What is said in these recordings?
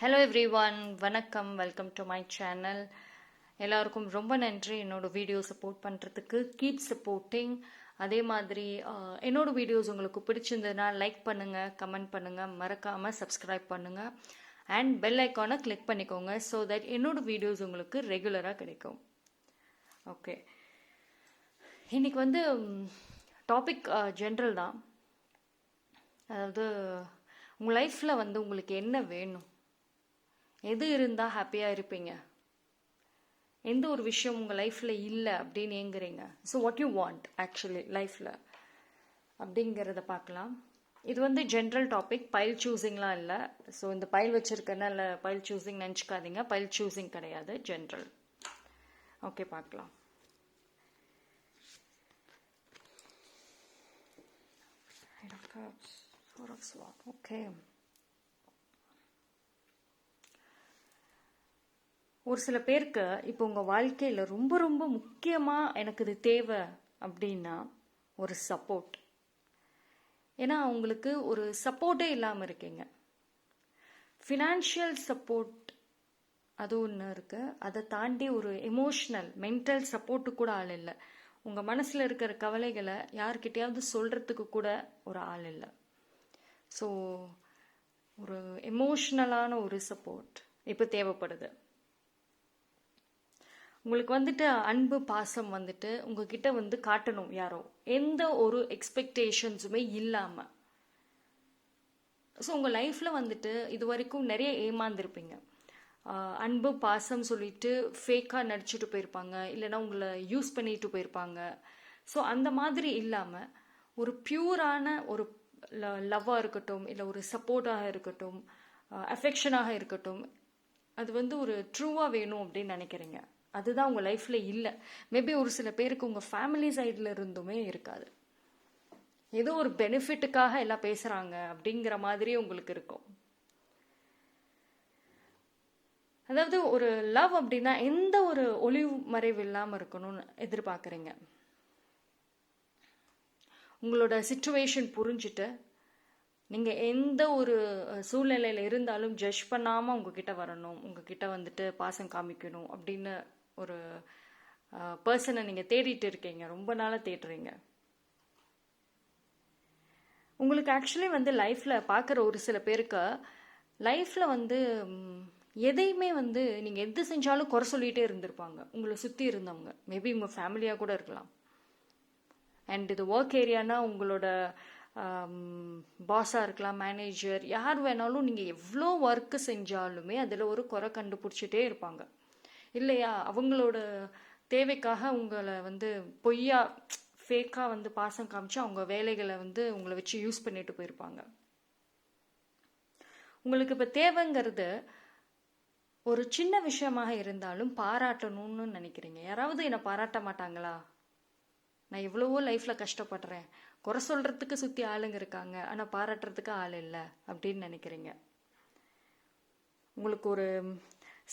Hello everyone, வணக்கம். Welcome to my channel. எல்லாருக்கும் ரொம்ப நன்றி என்னோட வீடியோ சப்போர்ட் பண்ணுறதுக்கு. Keep supporting. அதே மாதிரி என்னோட வீடியோஸ் உங்களுக்கு பிடிச்சிருந்ததுன்னா லைக் பண்ணுங்கள், கமெண்ட் பண்ணுங்கள், மறக்காமல் சப்ஸ்கிரைப் பண்ணுங்கள் அண்ட் பெல் ஐக்கானை கிளிக் பண்ணிக்கோங்க ஸோ தட் என்னோட வீடியோஸ் உங்களுக்கு ரெகுலராக கிடைக்கும். ஓகே, இன்னைக்கு வந்து டாபிக் ஜென்ரல் தான். அதாவது உங்கள் லைஃப்பில் வந்து உங்களுக்கு என்ன வேணும், எது இருந்தால் ஹாப்பியாக இருப்பீங்க, எந்த ஒரு விஷயம் உங்கள் லைஃப்பில் இல்லை அப்படின்னு ஏங்குறீங்க. So what you want actually லைஃப்பில் அப்படிங்கிறத பார்க்கலாம். இது வந்து ஜென்ரல் டாபிக், பைல் சூஸிங்லாம் இல்லை. ஸோ இந்த பைல் வச்சுருக்கேன்னா இல்லை பைல் சூஸிங் நினச்சிக்காதீங்க, பைல் சூஸிங் கிடையாது, ஜென்ரல். ஓகே, பார்க்கலாம். ஓகே, ஒரு சில பேருக்கு இப்போ உங்கள் வாழ்க்கையில் ரொம்ப ரொம்ப முக்கியமாக எனக்கு இது தேவை அப்படின்னா ஒரு சப்போர்ட். ஏன்னா உங்களுக்கு ஒரு சப்போர்ட்டே இல்லாமல் இருக்கீங்க. ஃபினான்ஷியல் சப்போர்ட் அது ஒன்று இருக்குது, அதை தாண்டி ஒரு எமோஷ்னல் மென்டல் சப்போர்ட்டு கூட ஆள் இல்லை. உங்கள் மனசில் இருக்கிற கவலைகளை யார்கிட்டையாவது சொல்கிறதுக்கு கூட ஒரு ஆள் இல்லை. ஸோ ஒரு எமோஷ்னலான ஒரு சப்போர்ட் இப்போ தேவைப்படுது. உங்களுக்கு வந்துட்டு அன்பு பாசம் வந்துட்டு உங்ககிட்ட வந்து காட்டணும் யாரோ, எந்த ஒரு எக்ஸ்பெக்டேஷன்ஸுமே இல்லாமல். ஸோ உங்கள் லைஃப்பில் வந்துட்டு இது வரைக்கும் நிறைய ஏமாந்துருப்பீங்க. அன்பு பாசம் சொல்லிட்டு ஃபேக்காக நடிச்சுட்டு போயிருப்பாங்க, இல்லைன்னா உங்களை யூஸ் பண்ணிட்டு போயிருப்பாங்க. ஸோ அந்த மாதிரி இல்லாமல் ஒரு பியூரான ஒரு லவ்வாக இருக்கட்டும், இல்லை ஒரு சப்போர்ட்டாக இருக்கட்டும், அஃபெக்ஷனாக இருக்கட்டும், அது வந்து ஒரு ட்ரூவாக வேணும் அப்படின்னு நினைக்கிறீங்க. அதுதான் உங்கள் லைஃப்பில் இல்லை. மேபி ஒரு சில பேருக்கு உங்கள் ஃபேமிலி சைடில் இருந்துமே இருக்காது. ஏதோ ஒரு பெனிஃபிட்டுக்காக எல்லாம் பேசுகிறாங்க அப்படிங்கிற மாதிரி உங்களுக்கு இருக்கும். அதாவது ஒரு லவ் அப்படின்னா எந்த ஒரு ஒளிவு மறைவு இல்லாமல் இருக்கணும்னு எதிர்பார்க்குறீங்க. உங்களோட சிச்சுவேஷன் புரிஞ்சுட்டு நீங்கள் எந்த ஒரு சூழ்நிலையில் இருந்தாலும் ஜட்ஜ் பண்ணாமல் உங்ககிட்ட வரணும், உங்ககிட்ட வந்துட்டு பாசம் காமிக்கணும் அப்படின்னு ஒரு பர்சனை நீங்கள் தேடிட்டு இருக்கீங்க, ரொம்ப நாளாக தேடுறீங்க. உங்களுக்கு ஆக்சுவலி வந்து லைஃப்பில் பார்க்குற ஒரு சில பேருக்கு லைஃப்பில் வந்து எதையுமே வந்து நீங்கள் எது செஞ்சாலும் குறை சொல்லிகிட்டே இருந்திருப்பாங்க. உங்களை சுற்றி இருந்தவங்க மேபி உங்கள் ஃபேமிலியாக கூட இருக்கலாம். அண்ட் இது ஒர்க் ஏரியானா உங்களோட பாஸாக இருக்கலாம், மேனேஜர், யார் வேணாலும். நீங்கள் எவ்வளோ ஒர்க்கு செஞ்சாலுமே அதில் ஒரு குறை கண்டுபிடிச்சிட்டே இருப்பாங்க இல்லையா? அவங்களோட தேவைக்காக உங்களை வந்து பொய்யா ஃபேக்காக வந்து பாசம் காமிச்சு அவங்க வேலைகளை வந்து உங்களை வச்சு யூஸ் பண்ணிட்டு போயிருப்பாங்க. உங்களுக்கு இப்போ தேவைங்கிறது ஒரு சின்ன விஷயமாக இருந்தாலும் பாராட்டணும்னு நினைக்கிறீங்க. யாராவது என்னை பாராட்ட மாட்டாங்களா? நான் எவ்வளவோ லைஃப்பில் கஷ்டப்படுறேன், குறை சொல்கிறதுக்கு சுற்றி ஆளுங்க இருக்காங்க, ஆனால் பாராட்டுறதுக்கு ஆள் இல்லை அப்படின்னு நினைக்கிறீங்க. உங்களுக்கு ஒரு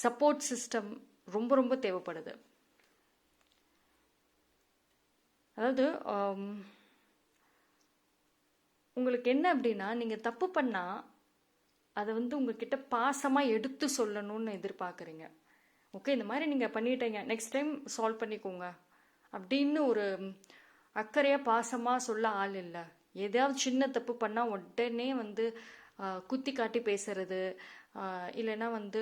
சப்போர்ட் சிஸ்டம் ரொம்ப ரொம்ப தேவைப்படுது. அதாவது உங்களுக்கு என்ன அப்படின்னா, நீங்கள் தப்பு பண்ணால் அதை வந்து உங்ககிட்ட பாசமாக எடுத்து சொல்லணும்னு எதிர்பார்க்குறீங்க. ஓகே, இந்த மாதிரி நீங்கள் பண்ணிட்டீங்க, நெக்ஸ்ட் டைம் சால்வ் பண்ணிக்கோங்க அப்படின்னு ஒரு அக்கறையாக பாசமாக சொல்ல ஆள் இல்லை. ஏதாவது சின்ன தப்பு பண்ணால் உடனே வந்து குத்தி காட்டி பேசுறது, இல்லைன்னா வந்து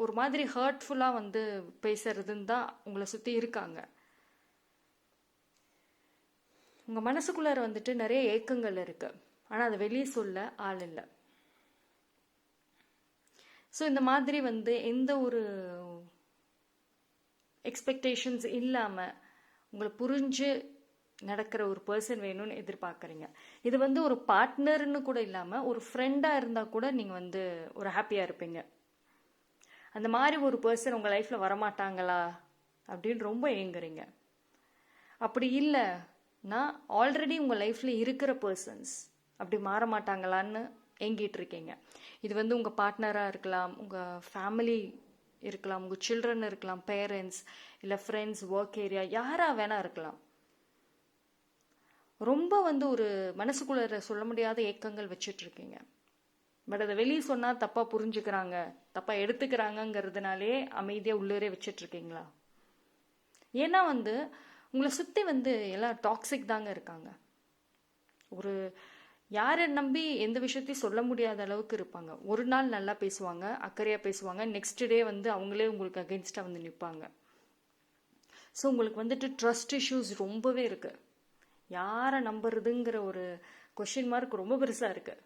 ஒரு மாதிரி ஹர்ட்ஃபுல்லாக வந்து பேசுறதுன்னு தான் உங்களை சுற்றி இருக்காங்க. உங்கள் மனசுக்குள்ளார வந்துட்டு நிறைய ஏக்கங்கள் இருக்கு, ஆனால் அதை வெளியே சொல்ல ஆள் இல்லை. ஸோ இந்த மாதிரி வந்து எந்த ஒரு எக்ஸ்பெக்டேஷன்ஸ் இல்லாமல் உங்களை புரிஞ்சு நடக்கிற ஒரு பர்சன் வேணும்னு எதிர்பார்க்குறீங்க. இது வந்து ஒரு பார்ட்னர்னு கூட இல்லாமல் ஒரு ஃப்ரெண்டாக இருந்தால் கூட நீங்கள் வந்து ஒரு ஹாப்பியாக இருப்பீங்க. அந்த மாதிரி ஒரு பர்சன் உங்கள் லைஃப்பில் வரமாட்டாங்களா அப்படின்னு ரொம்ப ஏங்குறீங்க. அப்படி இல்லைன்னா ஆல்ரெடி உங்கள் லைஃப்பில் இருக்கிற பர்சன்ஸ் அப்படி மாற மாட்டாங்களான்னு ஏங்கிட்டு இருக்கீங்க. இது வந்து உங்கள் பார்ட்னராக இருக்கலாம், உங்கள் ஃபேமிலி இருக்கலாம், உங்கள் சில்ட்ரன் இருக்கலாம், பேரண்ட்ஸ், இல்லை ஃப்ரெண்ட்ஸ், ஒர்க் ஏரியா, யாராக வேணா இருக்கலாம். ரொம்ப வந்து ஒரு மனசுக்குள்ள சொல்ல முடியாத ஏக்கங்கள் வச்சுட்டு இருக்கீங்க. பட் அதை வெளியே சொன்னால் தப்பாக புரிஞ்சுக்கிறாங்க, தப்பாக எடுத்துக்கிறாங்கங்கிறதுனாலே அமைதியாக உள்ளே வச்சிட்டு இருக்கீங்களா? ஏன்னா வந்து உங்களை சுற்றி வந்து எல்லாம் டாக்ஸிக் தாங்க இருக்காங்க. ஒரு யாரை நம்பி எந்த விஷயத்தையும் சொல்ல முடியாத அளவுக்கு இருப்பாங்க. ஒரு நாள் நல்லா பேசுவாங்க, அக்கறையாக பேசுவாங்க, நெக்ஸ்ட் டே வந்து அவங்களே உங்களுக்கு அகென்ஸ்டாக வந்து நிற்பாங்க. ஸோ உங்களுக்கு வந்துட்டு ட்ரஸ்ட் இஷ்யூஸ் ரொம்பவே இருக்கு. யாரை நம்புறதுங்கிற ஒரு கொஷின் மார்க் ரொம்ப பெருசாக இருக்கு.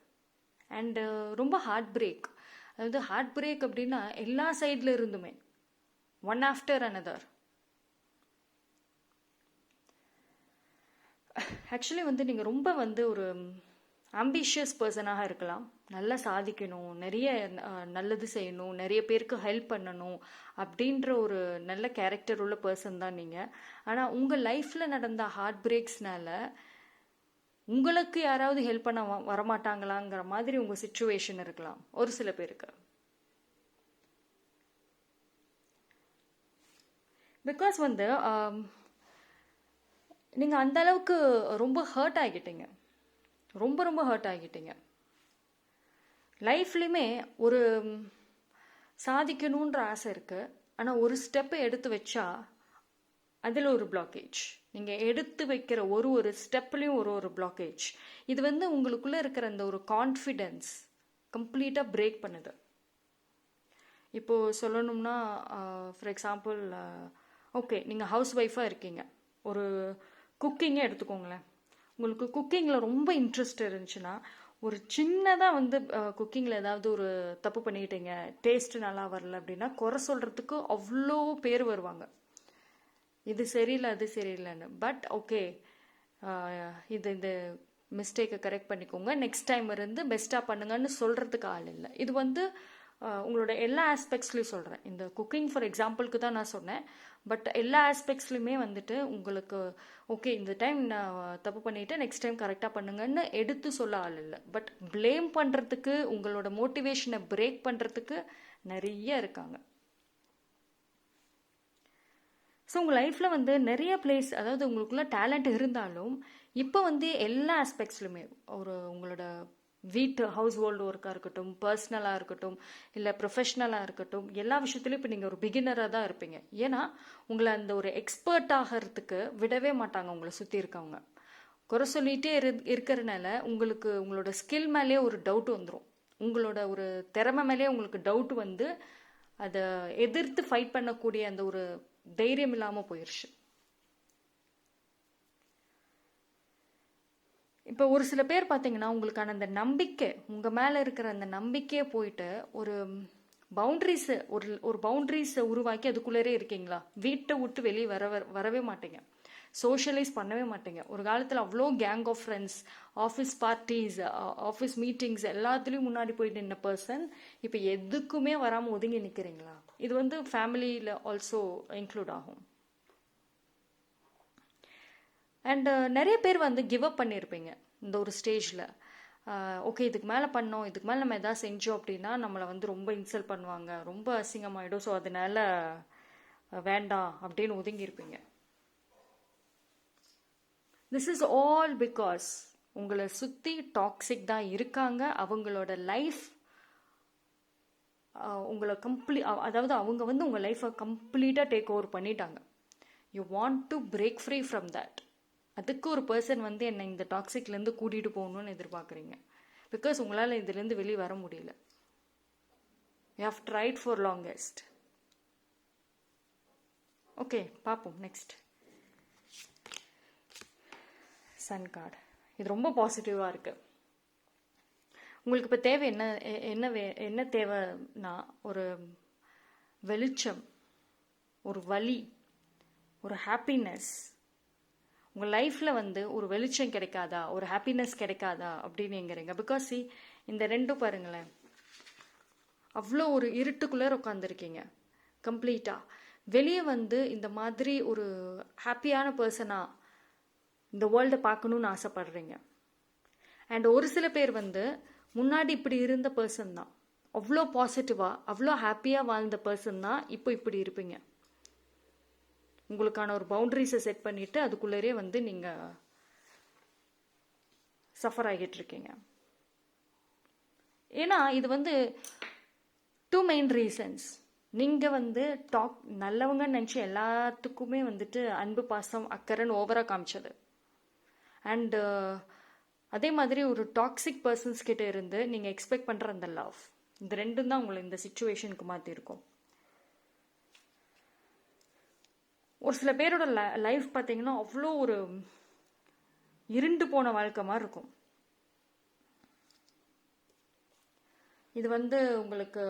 அண்டு ரொம்ப ஹார்ட் பிரேக். அதாவது ஹார்ட் பிரேக் அப்படின்னா எல்லா சைடில் இருந்துமே ஒன் ஆஃப்டர் அனதர். ஆக்சுவலி வந்து நீங்கள் ரொம்ப வந்து ஒரு ஆம்பிஷியஸ் பர்சனாக இருக்கலாம். நல்லா சாதிக்கணும், நிறைய நல்லது செய்யணும், நிறைய பேருக்கு ஹெல்ப் பண்ணணும் அப்படின்ற ஒரு நல்ல கேரக்டர் உள்ள பர்சன் தான் நீங்கள். ஆனால் உங்கள் லைஃப்பில் நடந்த ஹார்ட் பிரேக்ஸ்னால உங்களுக்கு யாராவது ஹெல்ப் பண்ண வரமாட்டாங்களாங்கிற மாதிரி உங்கள் சிச்சுவேஷன் இருக்கலாம் ஒரு சில பேருக்கு. பிகாஸ் வந்து நீங்கள் அந்த அளவுக்கு ரொம்ப ஹர்ட் ஆகிட்டீங்க, ரொம்ப ரொம்ப ஹர்ட் ஆகிட்டீங்க. லைஃப்லையுமே ஒரு சாதிக்கணுன்ற ஆசை இருக்குது. ஆனால் ஒரு ஸ்டெப்பை எடுத்து வச்சா அதில் ஒரு பிளாக்கேஜ். நீங்கள் எடுத்து வைக்கிற ஒரு ஸ்டெப்லேயும் ஒரு பிளாக்கேஜ். இது வந்து உங்களுக்குள்ளே இருக்கிற அந்த ஒரு கான்ஃபிடென்ஸ் கம்ப்ளீட்டாக பிரேக் பண்ணுது. இப்போது சொல்லணும்னா ஃபார் எக்ஸாம்பிள், ஓகே நீங்கள் ஹவுஸ் ஒய்ஃபாக இருக்கீங்க, ஒரு குக்கிங்கே எடுத்துக்கோங்களேன். உங்களுக்கு குக்கிங்கில் ரொம்ப இன்ட்ரெஸ்ட் இருந்துச்சுன்னா ஒரு சின்னதாக வந்து குக்கிங்கில் ஏதாவது ஒரு தப்பு பண்ணிக்கிட்டீங்க, டேஸ்ட்டு நல்லா வரல அப்படின்னா குறை சொல்கிறதுக்கு அவ்வளோ பேர் வருவாங்க, இது சரியில்லை அது சரியில்லைன்னு. பட் ஓகே, இந்த மிஸ்டேக்கை கரெக்ட் பண்ணிக்கோங்க, நெக்ஸ்ட் டைம் இருந்து பெஸ்ட்டாக பண்ணுங்கன்னு சொல்கிறதுக்கு ஆள் இல்லை. இது வந்து உங்களோட எல்லா ஆஸ்பெக்ட்ஸ்லையும் சொல்கிறேன். இந்த குக்கிங் ஃபார் எக்ஸாம்பிளுக்கு தான் நான் சொன்னேன். பட் எல்லா ஆஸ்பெக்ட்ஸ்லையுமே வந்துட்டு உங்களுக்கு ஓகே இந்த டைம் நான் தப்பு பண்ணிவிட்டு நெக்ஸ்ட் டைம் கரெக்டாக பண்ணுங்கன்னு எடுத்து சொல்ல ஆள் இல்லை. பட் ப்ளேம் பண்ணுறதுக்கு, உங்களோட மோட்டிவேஷனை பிரேக் பண்ணுறதுக்கு நிறைய இருக்காங்க. ஸோ உங்கள் லைஃப்பில் வந்து நிறைய பிளேஸ், அதாவது உங்களுக்குள்ள டேலண்ட் இருந்தாலும் இப்போ வந்து எல்லா ஆஸ்பெக்ட்ஸ்லையுமே உங்களோட வீட்டு ஹவுஸ் ஹோல்டு ஒர்க்காக இருக்கட்டும், பர்சனலாக இருக்கட்டும், இல்லை ப்ரொஃபஷ்னலாக இருக்கட்டும், எல்லா விஷயத்துலையும் இப்போ நீங்கள் ஒரு பிகினராக தான் இருப்பீங்க. ஏன்னா உங்களை அந்த ஒரு எக்ஸ்பர்ட் ஆகிறதுக்கு விடவே மாட்டாங்க உங்களை சுற்றி இருக்கவங்க. குறை சொல்லிகிட்டே இருக்கிறனால உங்களுக்கு உங்களோட ஸ்கில் மேலேயே ஒரு டவுட் வந்துடும், உங்களோட ஒரு திறமை மேலேயே உங்களுக்கு டவுட் வந்து அதை எதிர்த்து ஃபைட் பண்ணக்கூடிய அந்த ஒரு தைரியம் இல்லாமல் போயிடுச்சு. இப்போ ஒரு சில பேர் பார்த்தீங்கன்னா உங்களுக்கான அந்த நம்பிக்கை, உங்கள் மேலே இருக்கிற அந்த நம்பிக்கையே போயிட்டு ஒரு பவுண்ட்ரிஸை உருவாக்கி அதுக்குள்ளேயே இருக்கீங்களா? வீட்டை விட்டு வெளியே வரவே மாட்டீங்க, சோஷியலைஸ் பண்ணவே மாட்டீங்க. ஒரு காலத்தில் அவ்வளோ gang of friends, office parties, office meetings எல்லாத்துலேயும் முன்னாடி போயிட்டு நின்ன பர்சன் இப்போ எதுக்குமே வராமல் ஒதுங்கி நிற்கிறீங்களா? இது வந்து ஃபேமிலியில் ஆல்சோ இன்க்ளூட் ஆகும். அண்ட் நிறைய பேர் வந்து கிவ் அப் பண்ணியிருப்பீங்க இந்த ஒரு ஸ்டேஜில். ஓகே இதுக்கு மேலே பண்ணோம், இதுக்கு மேலே நம்ம எதாவது செஞ்சோம் அப்படின்னா நம்மளை வந்து ரொம்ப இன்சல்ட் பண்ணுவாங்க, ரொம்ப அசிங்கமாயிடும், ஸோ அதனால வேண்டாம் அப்படின்னு ஒதுங்கியிருப்பீங்க. திஸ் இஸ் ஆல் பிகாஸ் உங்களை சுற்றி டாக்ஸிக் தான் இருக்காங்க. அவங்களோட லைஃப் உங்களை அதாவது அவங்க வந்து உங்கள் லைஃப்பை கம்ப்ளீட்டாக டேக் ஓவர் பண்ணிட்டாங்க. You want to break free from that. அதுக்கு ஒரு பர்சன் வந்து என்னை இந்த டாக்ஸிக்லேருந்து கூட்டிகிட்டு போகணுன்னு எதிர்பார்க்குறீங்க. பிகாஸ் உங்களால் இதுலேருந்து வெளியே வர முடியல. You have tried for longest. Okay பார்ப்போம் நெக்ஸ்ட். Sun card. இது ரொம்ப பாசிட்டிவாக இருக்குது. உங்களுக்கு இப்போ தேவை என்ன தேவைன்னா ஒரு வெளிச்சம், ஒரு வழி, ஒரு ஹாப்பினஸ். உங்கள் லைஃப்பில் வந்து ஒரு வெளிச்சம் கிடைக்காதா, ஒரு ஹாப்பினஸ் கிடைக்காதா அப்படின்னு எங்கிறீங்க. பிகாஸ் இந்த ரெண்டும் பாருங்களேன், அவ்வளோ ஒரு இருட்டுக்குள்ளே உட்காந்துருக்கீங்க கம்ப்ளீட்டாக. வெளியே வந்து இந்த மாதிரி ஒரு ஹாப்பியான பர்சனாக இந்த வேர்ல்டை பார்க்கணுன்னு ஆசைப்படுறீங்க. அண்ட் ஒரு சில பேர் வந்து முன்னாடி இப்படி இருந்த பர்சன் தான், அவ்வளோ பாசிட்டிவாக அவ்வளோ ஹாப்பியாக வாழ்ந்த பர்சன் தான் இப்போ இப்படி இருப்பீங்க. உங்களுக்கான ஒரு பவுண்டரிஸை செட் பண்ணிவிட்டு அதுக்குள்ளேயே வந்து நீங்கள் சஃபர் ஆகிட்டு இருக்கீங்க. ஏன்னா இது வந்து 2 மெயின் ரீசன்ஸ். நீங்கள் வந்து நல்லவங்கன்னு நினச்சி எல்லாத்துக்குமே வந்துட்டு அன்பு பாசம் அக்கறைன்னு ஓவராக காமிச்சது. அண்டு அதே மாதிரி ஒரு டாக்ஸிக் பர்சன்ஸ் கிட்ட இருந்து நீங்கள் எக்ஸ்பெக்ட் பண்ணுற அந்த லவ், இந்த ரெண்டும் தான் உங்களை இந்த சுச்சுவேஷனுக்கு மாற்றிருக்கும். ஒரு சில பேரோட லைஃப் பார்த்தீங்கன்னா அவ்வளோ ஒரு இருண்டு போன வாழ்க்கை மாதிரி இருக்கும். இது வந்து உங்களுக்கு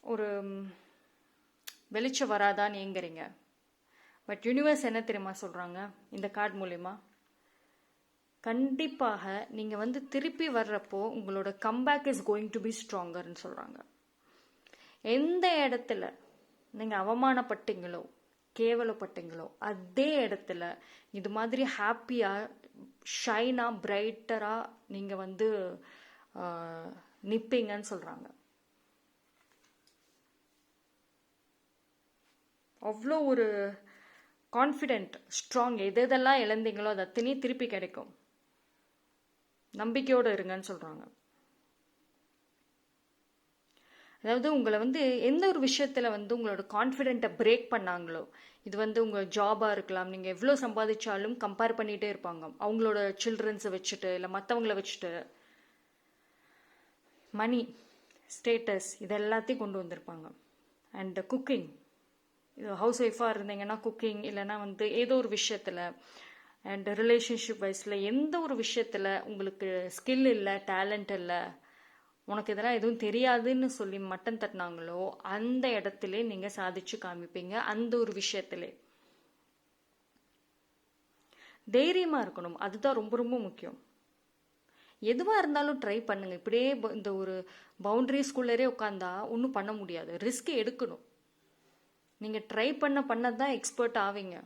ஒரு வெளிச்சம் வராதான்னு ஏங்குறீங்க. பட் யூனிவர்ஸ் என்ன தெரியுமா சொல்கிறாங்க இந்த கார்டு மூலயமா? கண்டிப்பாக நீங்கள் வந்து திருப்பி வர்றப்போ உங்களோட comeback is going to be ஸ்ட்ராங்கர்னு சொல்கிறாங்க. எந்த இடத்துல நீங்கள் அவமானப்பட்டீங்களோ கேவலப்பட்டீங்களோ அதே இடத்துல இது மாதிரி ஹாப்பியாக ஷைனாக பிரைட்டராக நீங்கள் வந்து நிற்பீங்கன்னு சொல்கிறாங்க. அவ்வளோ ஒரு கான்ஃபிடென்ட் ஸ்ட்ராங், எதெல்லாம் இழந்தீங்களோ அது அத்தனையும் திருப்பி கிடைக்கும். நம்பிக்கையோடு இருங்கன்னு சொல்கிறாங்க. அதாவது உங்களை வந்து எந்த ஒரு விஷயத்தில் வந்து உங்களோட கான்ஃபிடென்ட்டை பிரேக் பண்ணாங்களோ, இது வந்து உங்கள் ஜாபாக இருக்கலாம், நீங்கள் எவ்வளோ சம்பாதிச்சாலும் கம்பேர் பண்ணிகிட்டே இருப்பாங்க அவங்களோட சில்ட்ரன்ஸை வச்சுட்டு இல்லை மற்றவங்கள வச்சுட்டு. மணி, ஸ்டேட்டஸ் இது எல்லாத்தையும் கொண்டு வந்திருப்பாங்க. அண்ட் குக்கிங், இது ஹவுஸ் ஒய்ஃபாக இருந்தீங்கன்னா குக்கிங், இல்லைன்னா வந்து ஏதோ ஒரு விஷயத்தில் அண்ட் ரிலேஷன்ஷிப் வைஸில் எந்த ஒரு விஷயத்தில் உங்களுக்கு ஸ்கில் இல்லை, டேலண்ட் இல்லை, உனக்கு இதெல்லாம் எதுவும் தெரியாதுன்னு சொல்லி மட்டம் தட்டினாங்களோ அந்த இடத்துல நீங்கள் சாதிச்சு காமிப்பீங்க. அந்த ஒரு விஷயத்துல தைரியமாக இருக்கணும், அதுதான் ரொம்ப ரொம்ப முக்கியம். எதுவாக இருந்தாலும் ட்ரை பண்ணுங்க. இப்படியே இந்த ஒரு பவுண்டரிஸ்குள்ளரே உட்காந்தா ஒன்றும் பண்ண முடியாது. ரிஸ்க் எடுக்கணும். நீங்கள் ட்ரை பண்ணதான் எக்ஸ்பர்ட் ஆவீங்க.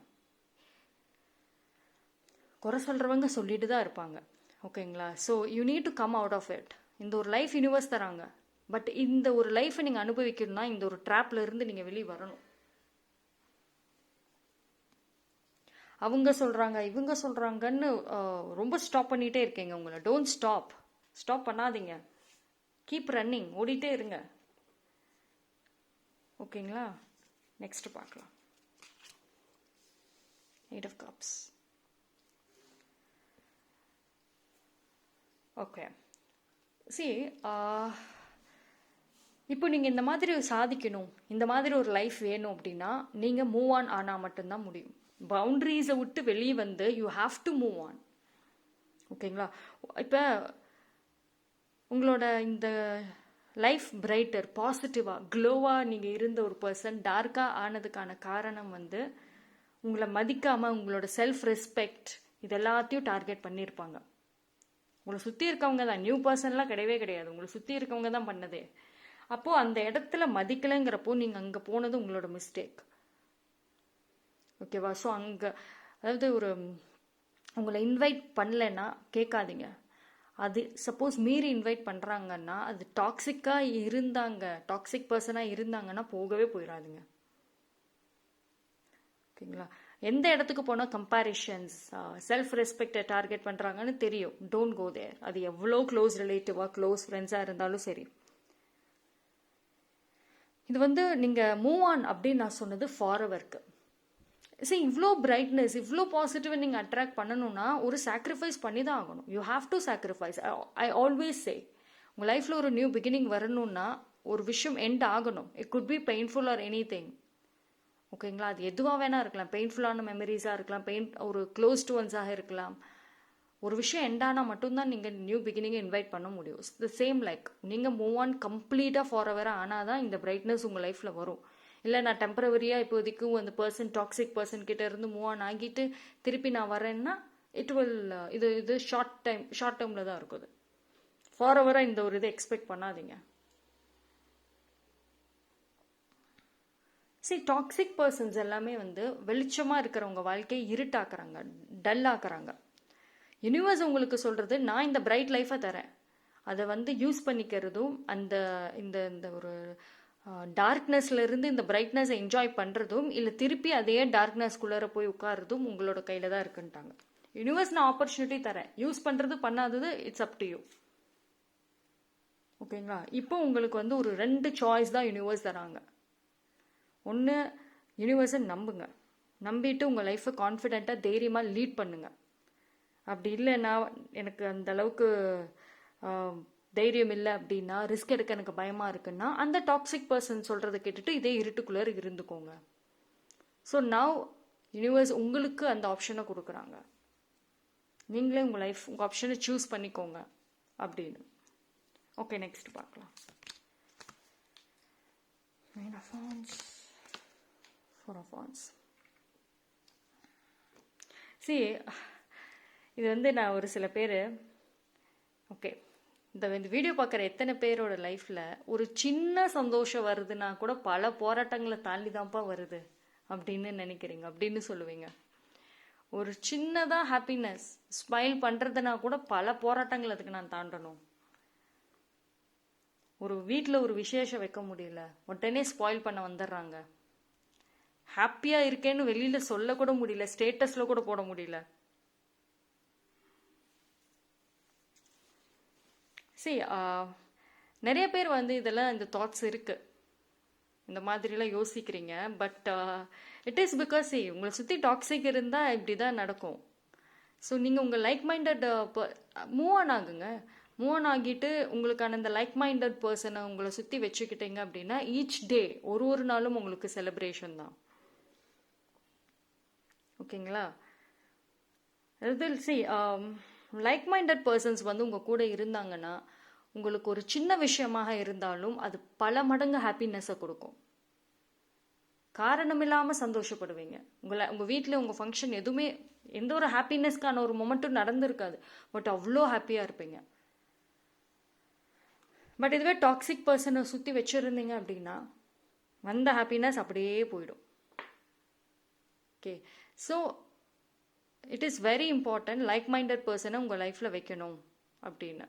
குறை சொல்கிறவங்க சொல்லிட்டு தான் இருப்பாங்க. ஓகேங்களா? So you need to come out of it. இந்த ஒரு லைஃப் யூனிவர்ஸ் தராங்க. பட் இந்த ஒரு லைஃப்பை நீங்கள் அனுபவிக்கணும்னா இந்த ஒரு ட்ராப்ல இருந்து நீங்கள் வெளியே வரணும். அவங்க சொல்கிறாங்க இவங்க சொல்கிறாங்கன்னு ரொம்ப ஸ்டாப் பண்ணிகிட்டே இருக்கீங்க உங்களை. டோன்ட் ஸ்டாப் பண்ணாதீங்க. கீப் ரன்னிங், ஓடிட்டே இருங்க. ஓகேங்களா? நெக்ஸ்ட் பார்க்கலாம். 8 of Cups. ஓகே, இப்போ நீங்கள் இந்த மாதிரி சாதிக்கணும், இந்த மாதிரி ஒரு லைஃப் வேணும் அப்படின்னா நீங்கள் மூவ் ஆன் ஆனால் மட்டும்தான் முடியும். பவுண்டரிஸை விட்டு வெளியே வந்து you have to move on. ஓகேங்களா? இப்போ உங்களோட இந்த லைஃப் பிரைட்டர், பாசிட்டிவாக, க்ளோவாக நீங்கள் இருந்த ஒரு பர்சன் டார்க்காக ஆனதுக்கான காரணம் வந்து உங்களை மதிக்காமல் உங்களோட செல்ஃப் ரெஸ்பெக்ட் இது எல்லாத்தையும் டார்கெட் பண்ணியிருப்பாங்க. உங்களை சுற்றி இருக்கவங்க தான், நியூ பர்சன்லாம் கிடையவே கிடையாது, உங்களை சுற்றி இருக்கவங்க தான் பண்ணதே. அப்போது அந்த இடத்துல மதிக்கலைங்கிறப்போ நீங்கள் அங்கே போனது உங்களோட மிஸ்டேக். ஓகேவா? ஸோ அங்கே அதாவது ஒரு உங்களை இன்வைட் பண்ணலைன்னா கேட்காதீங்க. அது சப்போஸ் மீறி இன்வைட் பண்ணுறாங்கன்னா அது டாக்ஸிக் பர்சனாக இருந்தாங்கன்னா போகவே போயிடாதுங்க. ஓகேங்களா? எந்த இடத்துக்கு போனால் கம்பேரிஷன்ஸ், செல்ஃப் ரெஸ்பெக்டை டார்கெட் பண்ணுறாங்கன்னு தெரியும். டோன்ட் கோ தேர். அது எவ்வளோ க்ளோஸ் ரிலேட்டிவாக க்ளோஸ் ஃப்ரெண்ட்ஸாக இருந்தாலும் சரி. இது வந்து நீங்கள் மூவ் ஆன் அப்படின்னு நான் சொன்னது ஃபார்எவருக்கு. சரி, இவ்வளோ பிரைட்னஸ், இவ்வளோ பாசிட்டிவை நீங்கள் அட்ராக்ட் பண்ணணும்னா ஒரு சாக்ரிஃபைஸ் பண்ணி தான் ஆகணும். You have to sacrifice. I always say, உங்கள் லைஃப்பில் ஒரு நியூ பிகினிங் வரணும்னா ஒரு விஷயம் எண்ட் ஆகணும். It could be painful or any thing. ஓகேங்களா? அது எதுவாக வேணா இருக்கலாம். பெயின்ஃபுல்லான மெமரிஸாக இருக்கலாம், ஒரு க்ளோஸ்டு ஒன்ஸாக இருக்கலாம். ஒரு விஷயம் எண்டானால் மட்டும்தான் நீங்கள் நியூ பிகினிங்கை இன்வைட் பண்ண முடியும். த சேம் லைக் நீங்கள் மூவ் ஆன் கம்ப்ளீட்டாக ஃபார்எவராக ஆனால் தான் இந்த பிரைட்னஸ் உங்கள் லைஃப்பில் வரும். இல்லை நான் டெம்பரவரியாக இப்போதைக்கும் அந்த டாக்ஸிக் பர்சன் கிட்ட இருந்து மூவ் ஆன் ஆகிட்டு திருப்பி நான் வரேன்னா இது ஷார்ட் டேர்மில் தான் இருக்குது. ஃபார்எவராக இந்த ஒரு இதை எக்ஸ்பெக்ட் பண்ணாதீங்க. சரி, டாக்ஸிக் பர்சன்ஸ் எல்லாமே வந்து வெளிச்சமாக இருக்கிறவங்க வாழ்க்கையை இருட்டாக்குறாங்க, டல் ஆக்குறாங்க. யூனிவர்ஸ் உங்களுக்கு சொல்கிறது, நான் இந்த பிரைட் லைஃப்பை தரேன், அதை வந்து யூஸ் பண்ணிக்கிறதும் அந்த இந்த இந்த ஒரு டார்க்னஸ்லேருந்து இந்த பிரைட்னஸை என்ஜாய் பண்ணுறதும் இல்லை திருப்பி அதே டார்க்னஸ்குள்ளார போய் உட்கார்றதும் உங்களோட கையில் தான் இருக்குன்ட்டாங்க. யூனிவர்ஸ் நான் ஆப்பர்ச்சுனிட்டி தரேன், யூஸ் பண்ணுறது பண்ணாதது இட்ஸ் அப் டு யூ. ஓகேங்களா? இப்போ உங்களுக்கு வந்து ஒரு 2 சாய்ஸ் தான் யூனிவர்ஸ் தராங்க. ஒன்று, யூனிவர்ஸை நம்புங்க, நம்பிட்டு உங்கள் லைஃப்பை கான்ஃபிடென்ட்டாக தைரியமாக லீட் பண்ணுங்க. அப்படி இல்லைன்னா, எனக்கு அந்த அளவுக்கு தைரியம் இல்லை அப்படின்னா, ரிஸ்க் எடுக்க எனக்கு பயமாக இருக்குன்னா, அந்த டாக்ஸிக் பர்சன் சொல்கிறத கேட்டுட்டு இதே இருட்டுக்குள்ளே இருந்துக்கோங்க. ஸோ நவ் யூனிவர்ஸ் உங்களுக்கு அந்த ஆப்ஷனை கொடுக்குறாங்க, நீங்களே உங்கள் லைஃப் உங்கள் ஆப்ஷனை சூஸ் பண்ணிக்கோங்க அப்படின்னு. ஓகே, நெக்ஸ்ட் பார்க்கலாம். Nine of Wands, Four of Wands. See, இது வந்து நான் ஒரு சில பேர், ஓகே, இந்த வீடியோ பார்க்குற எத்தனை பேரோட லைஃப்பில் ஒரு சின்ன சந்தோஷம் வருதுன்னா கூட பல போராட்டங்களை தாண்டி தான்ப்பா வருது அப்படின்னு நினைக்கிறீங்க, அப்படின்னு சொல்லுவீங்க. ஒரு சின்னதாக ஹாப்பினஸ் ஸ்மைல் பண்ணுறதுனா கூட பல போராட்டங்கள் அதுக்கு நான் தாண்டணும். ஒரு வீட்டில் ஒரு விசேஷம் வைக்க முடியல, உடனே ஸ்பாயில் பண்ண வந்துடுறாங்க. ஹாப்பியாக இருக்கேன்னு வெளியில் சொல்லக்கூட முடியல, ஸ்டேட்டஸில் கூட போட முடியல. சரி, நிறைய பேர் வந்து இதெல்லாம் இந்த தாட்ஸ் இருக்குது, இந்த மாதிரிலாம் யோசிக்கிறீங்க. பட் இட் இஸ் பிகாஸ் உங்களை சுற்றி டாக்ஸிக் இருந்தால் இப்படி தான் நடக்கும். ஸோ நீங்கள் உங்கள் லைக் மைண்டட் மூவ் ஆன் ஆகுங்க. மூவ் ஆன் ஆகிட்டு உங்களுக்கான இந்த லைக் மைண்டட் பர்சனை உங்களை சுற்றி வச்சுக்கிட்டீங்க அப்படின்னா ஈச் டே ஒரு நாளும் உங்களுக்கு செலிப்ரேஷன் தான். ஓகேங்களா? லைக் மைண்டட் பர்சன்ஸ் வந்து உங்கள் கூட இருந்தாங்கன்னா உங்களுக்கு ஒரு சின்ன விஷயமாக இருந்தாலும் அது பல மடங்கு ஹாப்பினஸை கொடுக்கும். காரணம் இல்லாமல் சந்தோஷப்படுவீங்க. உங்கள் வீட்டில் உங்கள் ஃபங்க்ஷன் எதுவுமே எந்த ஒரு ஹாப்பினஸ்க்கான ஒரு மொமெண்ட்டும் நடந்திருக்காது, பட் அவ்வளோ ஹாப்பியாக இருப்பீங்க. பட் இதுவே டாக்ஸிக் பர்சனை சுற்றி வச்சுருந்தீங்க அப்படின்னா வந்த ஹாப்பினஸ் அப்படியே போயிடும். Okay, so it is very important like minded பர்சனை உங்கள் லைஃப்பில் வைக்கணும் அப்படின்னு.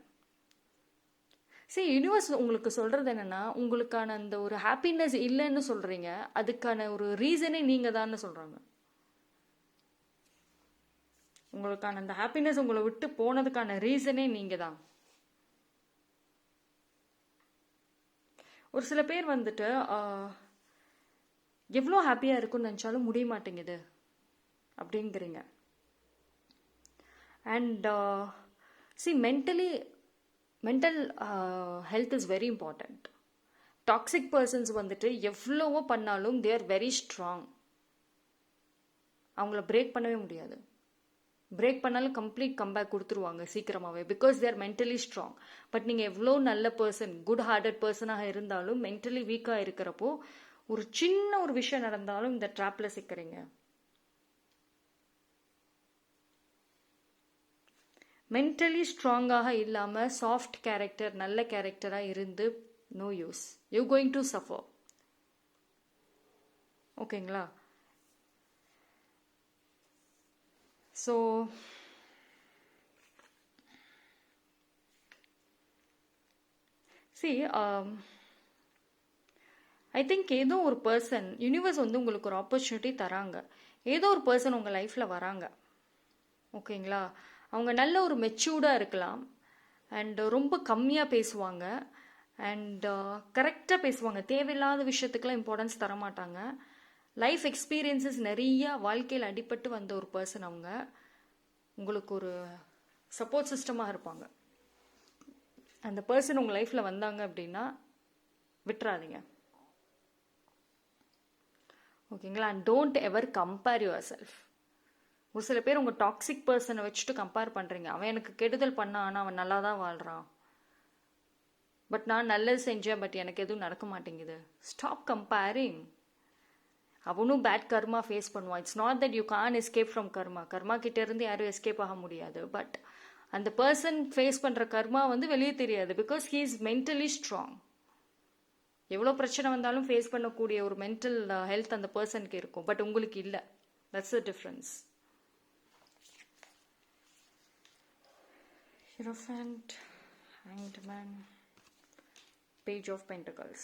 சரி, யூனிவர்ஸ் உங்களுக்கு சொல்கிறது என்னென்னா, உங்களுக்கான அந்த ஒரு ஹாப்பினஸ் இல்லைன்னு சொல்கிறீங்க, அதுக்கான ஒரு ரீசனே நீங்கள் தான்னு சொல்கிறாங்க. உங்களுக்கான அந்த ஹாப்பினஸ் உங்களை விட்டு போனதுக்கான ரீசனே நீங்கள் தான். ஒரு சில பேர் வந்துட்டு எவ்வளோ ஹாப்பியாக இருக்குன்னு நினச்சாலும் முடிய மாட்டேங்குது அப்படிங்கிறீங்க. And mental health is very important. Toxic persons வந்துட்டு எவ்வளவோ பண்ணாலும் தே ஆர் வெரி ஸ்ட்ராங். அவங்கள பிரேக் பண்ணவே முடியாது. பிரேக் பண்ணாலும் கம்ப்ளீட் கம்பேக் கொடுத்துருவாங்க சீக்கிரமாகவே, because they are mentally strong. But நீங்கள் எவ்வளோ நல்ல பர்சன், குட் ஹார்ட்டட் பர்சனாக இருந்தாலும் மென்டலி வீக்காக இருக்கிறப்போ ஒரு சின்ன ஒரு விஷயம் நடந்தாலும் இந்த ட்ராப்பில் சிக்கிறீங்க. மென்டலி ஸ்ட்ராங்காக இல்லாமல் சாஃப்ட் கேரக்டர், நல்ல கேரக்டராக இருந்து no use. You going to suffer. ஓகேங்களா? ஸோ ஐ திங்க் ஏதோ ஒரு பர்சன், யூனிவர்ஸ் வந்து உங்களுக்கு ஒரு ஆப்பர்ச்சுனிட்டி தராங்க. ஏதோ ஒரு பர்சன் உங்கள் லைஃப்பில் வராங்க. ஓகேங்களா? அவங்க நல்ல ஒரு மெச்சூர்டாக இருக்கலாம், அண்ட் ரொம்ப கம்மியாக பேசுவாங்க, அண்ட் கரெக்டாக பேசுவாங்க. தேவையில்லாத விஷயத்துக்கெல்லாம் இம்பார்ட்டன்ஸ் தரமாட்டாங்க. லைஃப் எக்ஸ்பீரியன்சஸ் நிறைய வாழ்க்கையில் அடிபட்டு வந்த ஒரு பர்சன் அவங்க. உங்களுக்கு ஒரு சப்போர்ட் சிஸ்டமாக இருப்பாங்க. அந்த பர்சன் உங்கள் லைஃப்பில் வந்தாங்க அப்படின்னா விட்டுறாதீங்க. ஓகேங்களா? And don't ever compare your self. ஒரு சில பேர் உங்கள் டாக்ஸிக் பர்சனை வச்சுட்டு கம்பேர் பண்ணுறீங்க. அவன் எனக்கு கெடுதல் பண்ணான், ஆனால் அவன் நல்லா தான் வாழ்கிறான், பட் நான் நல்லது செஞ்சேன், பட் எனக்கு எதுவும் நடக்க மாட்டேங்குது. Stop comparing. அவனும் பேட் கர்மா ஃபேஸ் பண்ணுவான். It's not that you can escape from karma. கர்மா கிட்டேருந்து யாரும் எஸ்கேப் ஆக முடியாது. பட் அந்த பர்சன் ஃபேஸ் பண்ணுற கர்மா வந்து வெளியே தெரியாது, because he is mentally strong. எவ்வளோ பிரச்சனை வந்தாலும் ஃபேஸ் பண்ணக்கூடிய ஒரு மென்டல் ஹெல்த் அந்த பர்சனுக்கு இருக்கும், பட் உங்களுக்கு இல்லை. That's the difference. Hierophant, Hanged Man, Page of Pentacles.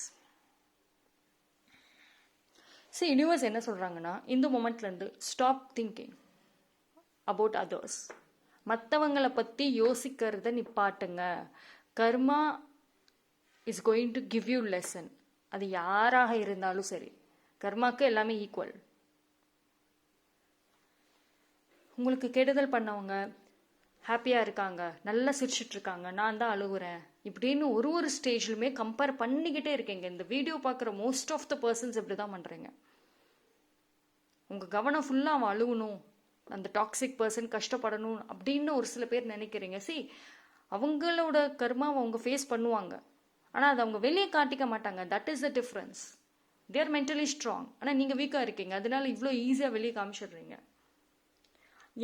Universe என்ன சொல்கிறாங்கன்னா, இந்த மொமெண்ட்லேருந்து ஸ்டாப் திங்கிங். About others. மற்றவங்களை பற்றி யோசிக்கிறத நிப்பாட்டுங்க. Karma is going to give you lesson. அது யாராக இருந்தாலும் சரி, கர்மாக்கு எல்லாமே ஈக்குவல். உங்களுக்கு கெடுதல் பண்ணவங்க ஹாப்பியாக இருக்காங்க, நல்லா சிரிச்சிட்டு இருக்காங்க, நான் தான் அழுகுறேன் இப்படின்னு ஒரு ஸ்டேஜ்லுமே கம்பேர் பண்ணிக்கிட்டே இருக்கீங்க. இந்த வீடியோ பார்க்குற மோஸ்ட் ஆஃப் த பர்சன்ஸ் இப்படி தான் பண்ணுறீங்க. உங்கள் கவனம் ஃபுல்லாக அவன் அழுகணும், அந்த டாக்ஸிக் பர்சன் கஷ்டப்படணும் அப்படின்னு ஒரு சில பேர் நினைக்கிறீங்க. அவங்களோட கர்மாவை அவங்க ஃபேஸ் பண்ணுவாங்க, ஆனால் அதை அவங்க வெளியே காட்டிக்க மாட்டாங்க. That is the difference. They're mentally strong, ஆனால் நீங்கள் வீக்காக இருக்கீங்க, அதனால இவ்வளோ ஈஸியாக வெளியே காமிச்சிடுறீங்க.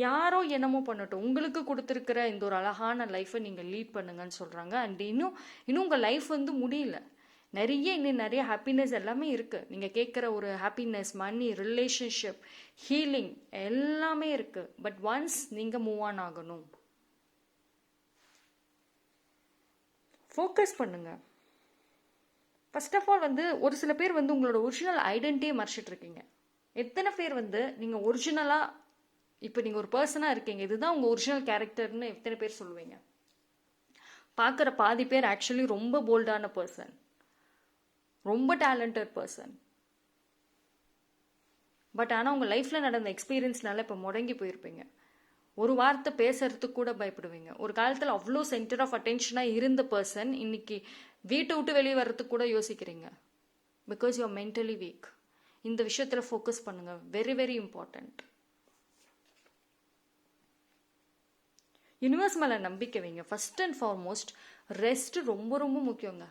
யாரோ என்னமோ பண்ணட்டும், உங்களுக்கு கொடுத்துருக்கிற இந்த ஒரு அழகான லைஃப்பை நீங்கள் லீட் பண்ணுங்கன்னு சொல்கிறாங்க. அண்ட் இன்னும் உங்கள் லைஃப் வந்து முடியல. இன்னும் நிறைய ஹாப்பினஸ் எல்லாமே இருக்குது. நீங்கள் கேட்குற ஒரு ஹாப்பினஸ், மணி, ரிலேஷன்ஷிப், ஹீலிங் எல்லாமே இருக்குது. பட் ஒன்ஸ் நீங்கள் மூவ் ஆன் ஆகணும். ஃபோக்கஸ் பண்ணுங்க. ஃபர்ஸ்ட் ஆஃப் ஆல் வந்து ஒரு சில பேர் வந்து உங்களோட ஒரிஜினல் ஐடென்டிட்டியை மறைச்சிட்டு இருக்கீங்க. எத்தனை பேர் வந்து நீங்கள் ஒரிஜினலாக இப்போ நீங்கள் ஒரு பர்சனாக இருக்கீங்க, இதுதான் உங்கள் ஒரிஜினல் கேரக்டர்னு எத்தனை பேர் சொல்லுவீங்க? பார்க்குற பாதி பேர் ஆக்சுவலி ரொம்ப போல்டான பர்சன், ரொம்ப டேலண்டட் பர்சன். பட் ஆனால் உங்கள் லைஃப்பில் நடந்த எக்ஸ்பீரியன்ஸ்னால இப்போ முடங்கி போயிருப்பீங்க. ஒரு வார்த்தை பேசுறதுக்கு கூட பயப்படுவீங்க. ஒரு காலத்தில் அவ்வளோ சென்டர் ஆஃப் அட்டென்ஷனாக இருந்த பர்சன் இன்னைக்கு வீட்டை விட்டு வெளியே வர்றதுக்கு கூட யோசிக்கிறீங்க. Because you are mentally week. இந்த விஷயத்தில் ஃபோக்கஸ் பண்ணுங்க. Very very important. யூனிவர்ஸ் மேலே நம்பிக்கை வைங்க. ஃபர்ஸ்ட் அண்ட் ஃபார்மோஸ்ட் ரெஸ்ட் ரொம்ப ரொம்ப முக்கியங்க.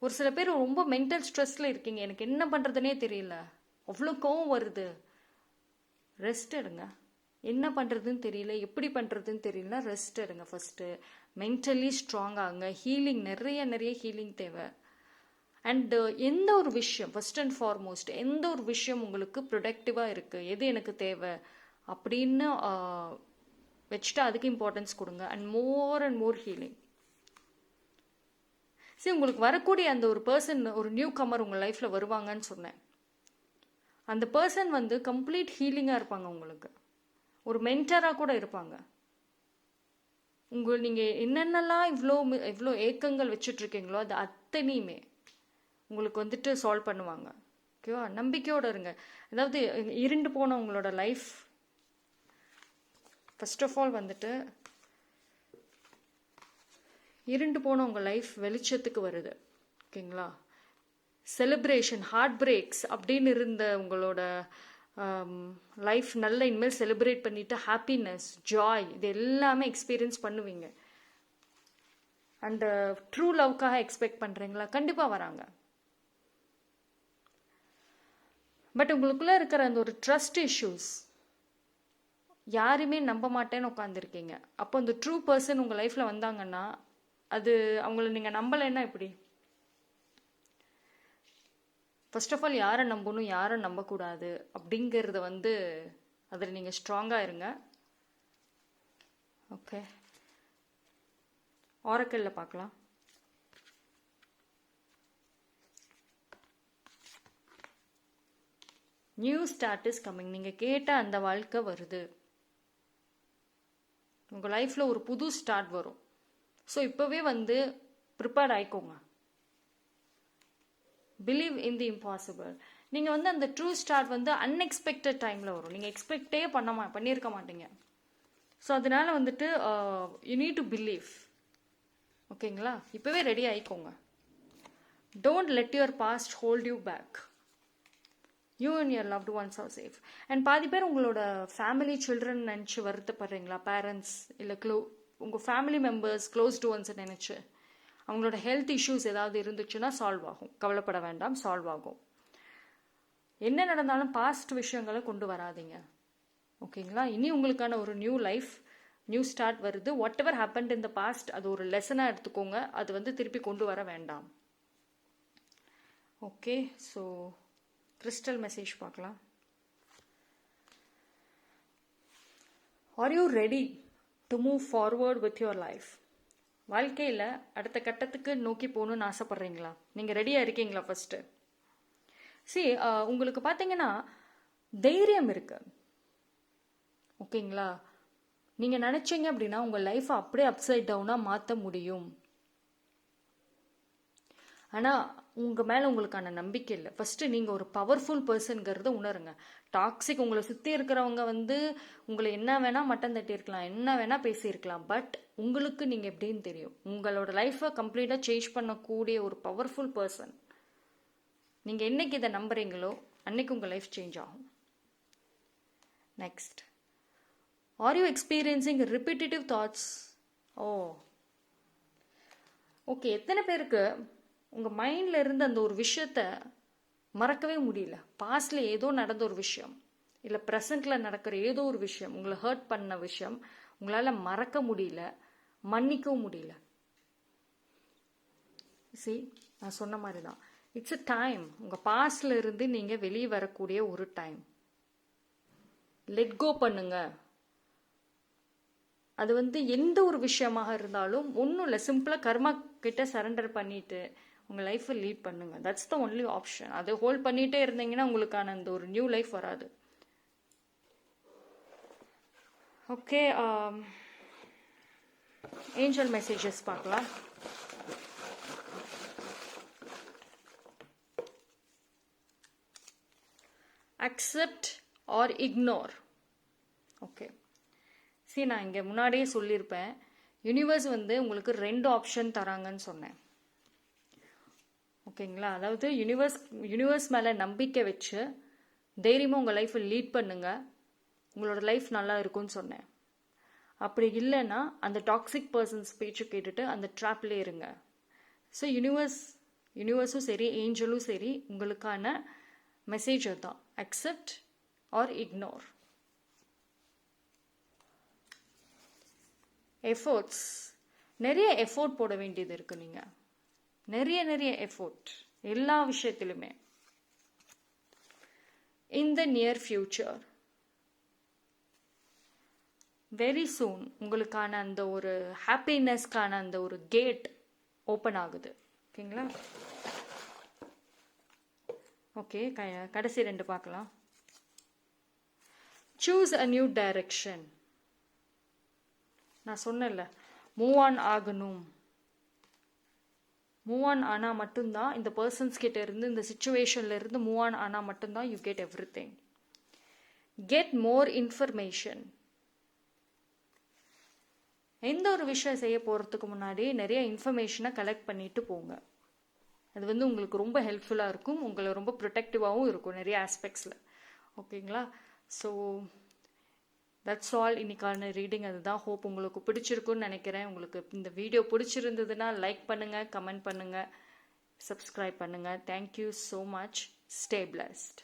ஒரு சில பேர் ரொம்ப மென்டல் ஸ்ட்ரெஸ்ல இருக்கீங்க, எனக்கு என்ன பண்ணுறதுனே தெரியல, அவ்வளோ கோவம் வருது. ரெஸ்ட் எடுங்க. என்ன பண்ணுறதுன்னு தெரியல, எப்படி பண்ணுறதுன்னு தெரியல, ரெஸ்ட் எடுங்க. ஃபஸ்ட்டு மென்டலி ஸ்ட்ராங் ஆகுங்க. ஹீலிங், நிறைய ஹீலிங் தேவை. அண்டு எந்த ஒரு விஷயம், ஃபர்ஸ்ட் அண்ட் ஃபார்மோஸ்ட் எந்த ஒரு விஷயம் உங்களுக்கு ப்ரொடக்டிவாக இருக்குது, எது எனக்கு தேவை அப்படின்னு வச்சுட்டு அதுக்கு இம்பார்ட்டன்ஸ் கொடுங்க. And more healing. உங்களுக்கு வரக்கூடிய அந்த ஒரு பர்சன், ஒரு நியூ கமர் உங்கள் லைஃப்பில் வருவாங்கன்னு சொன்னேன். அந்த பர்சன் வந்து கம்ப்ளீட் ஹீலிங்காக இருப்பாங்க. உங்களுக்கு ஒரு மென்டராக கூட இருப்பாங்க. நீங்கள் என்னென்னலாம் இவ்வளோ ஏக்கங்கள் வச்சுட்ருக்கீங்களோ அது அத்தனையுமே உங்களுக்கு வந்துட்டு சால்வ் பண்ணுவாங்க. ஓகேவா? நம்பிக்கையோடு இருங்க. அதாவது இருண்டு போன உங்களோட லைஃப் ஃபர்ஸ்ட் ஆஃப் ஆல் வந்துட்டு இருண்டு போன உங்கள் லைஃப் வெளிச்சத்துக்கு வருது. ஓகேங்களா? செலிப்ரேஷன், ஹார்ட் பிரேக்ஸ் அப்படின்னு இருந்த உங்களோட லைஃப் நல்ல இனிமேல் செலிப்ரேட் பண்ணிட்டு ஹாப்பினஸ், ஜாய் இது எல்லாமே எக்ஸ்பீரியன்ஸ் பண்ணுவீங்க. அந்த ட்ரூ லவ்க்காக எக்ஸ்பெக்ட் பண்ணுறீங்களா? கண்டிப்பாக வராங்க. பட் உங்களுக்குள்ளே இருக்கிற அந்த ஒரு ட்ரஸ்ட் இஷ்யூஸ், யாருமே நம்ப மாட்டேன்னு உட்காந்துருக்கீங்க. அப்போ அந்த ட்ரூ பர்சன் உங்கள் லைஃப்பில் வந்தாங்கன்னா அது அவங்கள நீங்கள் நம்பலைன்னா எப்படி? ஃபர்ஸ்ட் ஆஃப் ஆல் யாரை நம்பணும், யாரை நம்பக்கூடாது அப்படிங்கிறத வந்து அதில் நீங்கள் ஸ்ட்ராங்காக இருங்க. ஓகே, ஆரக்கல்ல பார்க்கலாம். New start is coming. நீங்கள் கேட்ட அந்த வாழ்க்கை வருது. உங்கள் லைஃப்பில் ஒரு புது ஸ்டார்ட் வரும். ஸோ இப்போவே வந்து ப்ரிப்பேர்ட் ஆயிக்கோங்க. Believe in the impossible. நீங்கள் வந்து அந்த ட்ரூ ஸ்டார்ட் வந்து அன்எக்ஸ்பெக்டட் டைமில் வரும். நீங்கள் எக்ஸ்பெக்டே பண்ணியிருக்க மாட்டீங்க. ஸோ அதனால வந்துட்டு யூ நீட் டு பிலீவ். ஓகேங்களா? இப்போவே ரெடி ஆயிக்கோங்க. Don't let your past hold you back. You and your loved ones are safe. And பாதி பேர் உங்களோட ஃபேமிலி, சில்ட்ரன் நினச்சி வருத்தப்படுறீங்களா? பேரண்ட்ஸ் இல்லை உங்கள் ஃபேமிலி மெம்பர்ஸ், க்ளோஸ்டு ஒன்ஸை நினச்சி அவங்களோட ஹெல்த் இஷ்யூஸ் ஏதாவது இருந்துச்சுன்னா சால்வ் ஆகும். கவலைப்பட வேண்டாம், சால்வ் ஆகும். என்ன நடந்தாலும் பாஸ்ட் விஷயங்களை கொண்டு வராதிங்க. ஓகேங்களா? இனி உங்களுக்கான ஒரு நியூ லைஃப், நியூ ஸ்டார்ட் வருது. Whatever happened in the past அது ஒரு லெசனாக எடுத்துக்கோங்க. அது வந்து திருப்பி கொண்டு வர வேண்டாம். ஓகே, ஸோ கிறிஸ்டல் மெசேஜ் பார்க்கலாம். Are you ready to move forward with your life? வாழ்க்கையில் அடுத்த கட்டத்துக்கு நோக்கி போகணுன்னு ஆசைப்பட்றீங்களா? நீங்கள் ரெடியாக இருக்கீங்களா? ஃபஸ்ட்டு உங்களுக்கு பார்த்தீங்கன்னா தைரியம் இருக்கு. ஓகேங்களா? நீங்கள் நினச்சிங்க அப்படின்னா உங்கள் லைஃப்பை அப்படியே அப்சைட் டவுனாக மாற்ற முடியும். ஆனால் உங்கள் மேலே உங்களுக்கான நம்பிக்கை இல்லை. ஃபஸ்ட்டு நீங்கள் ஒரு பவர்ஃபுல் பர்சன்கிறத உணருங்க. டாக்ஸிக் உங்களை சுற்றி இருக்கிறவங்க உங்களை என்ன வேணால் மட்டம் தட்டியிருக்கலாம், என்ன வேணால் பேசியிருக்கலாம். பட் உங்களுக்கு நீங்கள் எப்படின்னு தெரியும். உங்களோட லைஃப்பை கம்ப்ளீட்டாக சேஞ்ச் பண்ணக்கூடிய ஒரு பவர்ஃபுல் பர்சன். நீங்கள் என்னைக்கு இதை நம்புறீங்களோ அன்னைக்கு உங்கள் லைஃப் சேஞ்ச் ஆகும். Next, are you experiencing repetitive thoughts? Okay, எத்தனை பேருக்கு உங்கள் மைண்டில் இருந்து அந்த ஒரு விஷயத்த மறக்கவே முடியல? பாஸ்டில் ஏதோ நடந்த ஒரு விஷயம், இல்லை ப்ரெசண்ட்டில் நடக்கிற ஏதோ ஒரு விஷயம், உங்களை ஹர்ட் பண்ண விஷயம் உங்களால் மறக்க முடியல, மன்னிக்கவும் முடியல. நான் சொன்ன மாதிரி தான், இட்ஸ் அ டைம். உங்கள் பாஸ்டில் இருந்து நீங்கள் வெளியே வரக்கூடிய ஒரு டைம். லெட் கோ பண்ணுங்க. அது எந்த ஒரு விஷயமாக இருந்தாலும் ஒன்றும் இல்லை, சிம்பிளாக கர்மா கிட்ட சரண்டர் பண்ணிட்டு உங்கள் லைஃப்பை லீட் பண்ணுங்க. That's the only option. அதை ஹோல்ட் பண்ணிகிட்டே இருந்தீங்கன்னா உங்களுக்கான அந்த ஒரு நியூ லைஃப் வராது. ஓகே, ஏஞ்சல் மெசேஜஸ் பார்க்கலாம். Accept or ignore. ஓகே, நான் இங்கே முன்னாடியே சொல்லியிருப்பேன், யூனிவர்ஸ் உங்களுக்கு 2 ஆப்ஷன் தராங்கன்னு சொன்னேன். ஓகேங்களா? அதாவது யூனிவர்ஸ் மேலே நம்பிக்கை வச்சு தைரியமாக உங்கள் லைஃப்பை லீட் பண்ணுங்க, உங்களோட லைஃப் நல்லா இருக்கும்னு சொன்னேன். அப்படி இல்லைன்னா அந்த டாக்ஸிக் பர்சன்ஸ் பேச்சு கேட்டுட்டு அந்த ட்ராப்லேயே இருங்க. ஸோ யூனிவர்ஸும் சரி, ஏஞ்சலும் சரி, உங்களுக்கான மெசேஜ் தான், அக்செப்ட் ஆர் இக்னோர். எஃபோர்ட்ஸ், நிறைய எஃபோர்ட் போட வேண்டியது இருக்கு. நீங்கள் நிறைய எஃபோர்ட் எல்லா விஷயத்திலுமே. In the near future, very soon உங்களுக்கான அந்த ஒரு ஹாப்பினஸ்க்கான அந்த ஒரு கேட் ஓப்பன் ஆகுது. ஓகேங்களா? ஓகே, கடைசி 2 பார்க்கலாம். Choose a new direction. நான் சொன்னேன்ல, மூவ் ஆன் ஆகணும். மூவ் ஆன் ஆனால் மட்டும்தான், இந்த பர்சன்ஸ் கிட்ட இருந்து, இந்த சிச்சுவேஷன்ல இருந்து மூவ் ஆன் ஆனால் மட்டும்தான் you get everything. Get more information. எந்த ஒரு விஷயம் செய்ய போகிறதுக்கு முன்னாடி நிறைய இன்ஃபர்மேஷனை கலெக்ட் பண்ணிட்டு போங்க. அது உங்களுக்கு ரொம்ப ஹெல்ப்ஃபுல்லாக இருக்கும், உங்களை ரொம்ப ப்ரொடெக்டிவாகவும் இருக்கும் நிறைய ஆஸ்பெக்ட்ஸில். ஓகேங்களா? So that's all. இன்னைக்கான ரீடிங் அதுதான். ஹோப் உங்களுக்கு பிடிச்சிருக்குன்னு நினைக்கிறேன். உங்களுக்கு இந்த வீடியோ பிடிச்சிருந்ததுன்னா லைக் பண்ணுங்கள், கமெண்ட் பண்ணுங்கள், சப்ஸ்கிரைப் பண்ணுங்கள். Thank you so much. Stay blessed.